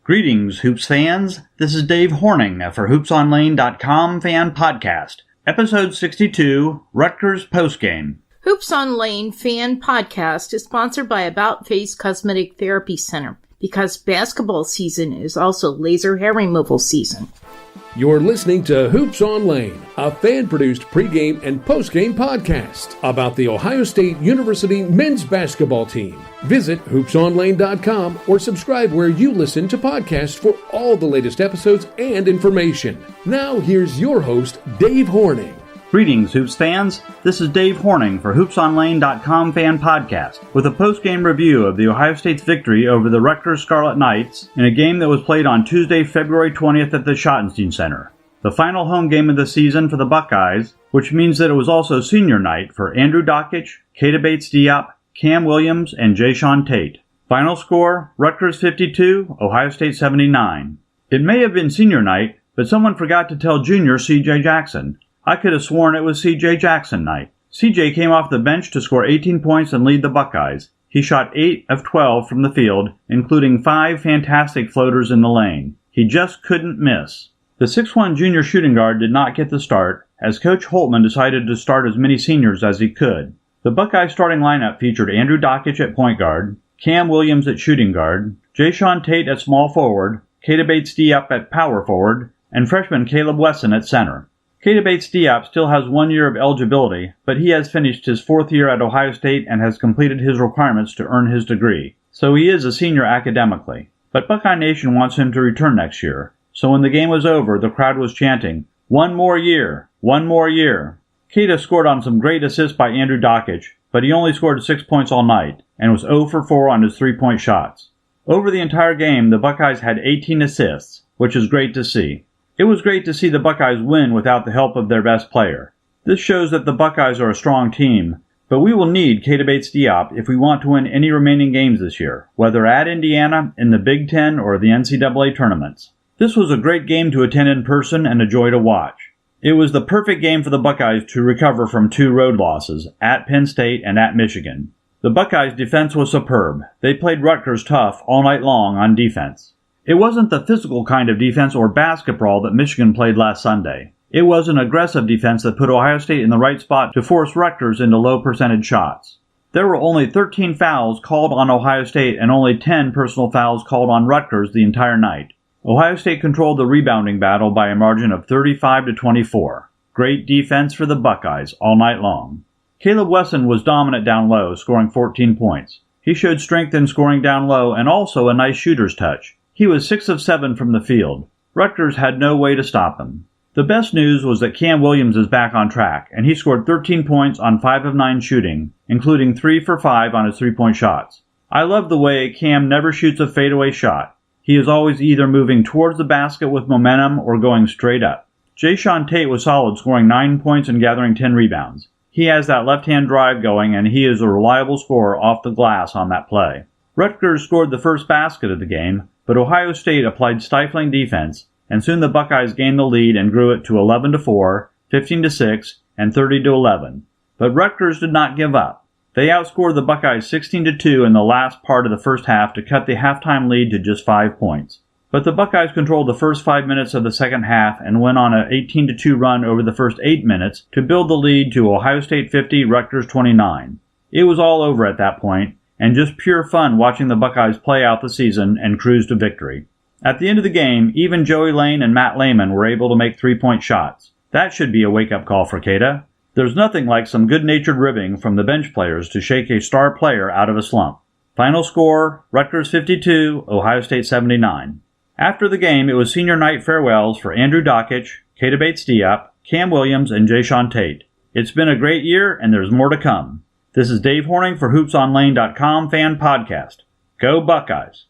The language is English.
Greetings, Hoops fans. This is Dave Horning for HoopsOnLane.com Fan Podcast, Episode 62, Rutgers Postgame. Hoops on Lane Fan Podcast is sponsored by About Face Cosmetic Therapy Center, because basketball season is also laser hair removal season. You're listening to Hoops on Lane, a fan-produced pregame and postgame podcast about the Ohio State University men's basketball team. Visit hoopsonlane.com or subscribe where you listen to podcasts for all the latest episodes and information. Now here's your host, Dave Horning. Greetings, Hoops fans. This is Dave Horning for HoopsOnLane.com Fan Podcast, with a post-game review of the Ohio State's victory over the Rutgers Scarlet Knights in a game that was played on Tuesday, February 20th at the Schottenstein Center. The final home game of the season for the Buckeyes, which means that it was also senior night for Andrew Dockich, Keita Bates-Diop, Cam Williams, and Jayshawn Tate. Final score, Rutgers 52, Ohio State 79. It may have been senior night, but someone forgot to tell junior C.J. Jackson. I could have sworn it was C.J. Jackson night. C.J. came off the bench to score 18 points and lead the Buckeyes. He shot 8 of 12 from the field, including 5 fantastic floaters in the lane. He just couldn't miss. The 6'1 junior shooting guard did not get the start, as Coach Holtman decided to start as many seniors as he could. The Buckeyes starting lineup featured Andrew Dockich at point guard, Cam Williams at shooting guard, Jayshawn Tate at small forward, Keita Bates-Diop at power forward, and freshman Caleb Wesson at center. Keita Bates-Diop still has 1 year of eligibility, but he has finished his 4th year at Ohio State and has completed his requirements to earn his degree, so he is a senior academically. But Buckeye Nation wants him to return next year, so when the game was over, the crowd was chanting, "One more year! One more year!" Keita scored on some great assists by Andrew Dockich, but he only scored 6 points all night, and was 0 for 4 on his three-point shots. Over the entire game, the Buckeyes had 18 assists, which is great to see. It was great to see the Buckeyes win without the help of their best player. This shows that the Buckeyes are a strong team, but we will need Keita Bates-Diop if we want to win any remaining games this year, whether at Indiana, in the Big Ten, or the NCAA tournaments. This was a great game to attend in person and a joy to watch. It was the perfect game for the Buckeyes to recover from 2 road losses, at Penn State and at Michigan. The Buckeyes' defense was superb. They played Rutgers tough all night long on defense. It wasn't the physical kind of defense or basketball that Michigan played last Sunday. It was an aggressive defense that put Ohio State in the right spot to force Rutgers into low-percentage shots. There were only 13 fouls called on Ohio State and only 10 personal fouls called on Rutgers the entire night. Ohio State controlled the rebounding battle by a margin of 35-24. Great defense for the Buckeyes all night long. Caleb Wesson was dominant down low, scoring 14 points. He showed strength in scoring down low and also a nice shooter's touch. He was 6 of 7 from the field. Rutgers had no way to stop him. The best news was that Cam Williams is back on track, and he scored 13 points on 5 of 9 shooting, including 3 for 5 on his three-point shots. I love the way Cam never shoots a fadeaway shot. He is always either moving towards the basket with momentum or going straight up. Jayshawn Tate was solid, scoring 9 points and gathering 10 rebounds. He has that left-hand drive going, and he is a reliable scorer off the glass on that play. Rutgers scored the first basket of the game, but Ohio State applied stifling defense, and soon the Buckeyes gained the lead and grew it to 11-4, 15-6, and 30-11. But Rutgers did not give up. They outscored the Buckeyes 16-2 in the last part of the first half to cut the halftime lead to just 5 points. But the Buckeyes controlled the first 5 minutes of the second half and went on an 18-2 run over the first 8 minutes to build the lead to Ohio State 50, Rutgers 29. It was all over at that point, and just pure fun watching the Buckeyes play out the season and cruise to victory. At the end of the game, even Joey Lane and Matt Lehman were able to make three-point shots. That should be a wake-up call for Keita. There's nothing like some good-natured ribbing from the bench players to shake a star player out of a slump. Final score, Rutgers 52, Ohio State 79. After the game, it was senior night farewells for Andrew Dockich, Keita Bates-Diop, Cam Williams, and Jayshawn Tate. It's been a great year, and there's more to come. This is Dave Horning for HoopsOnLane.com Fan Podcast. Go Buckeyes!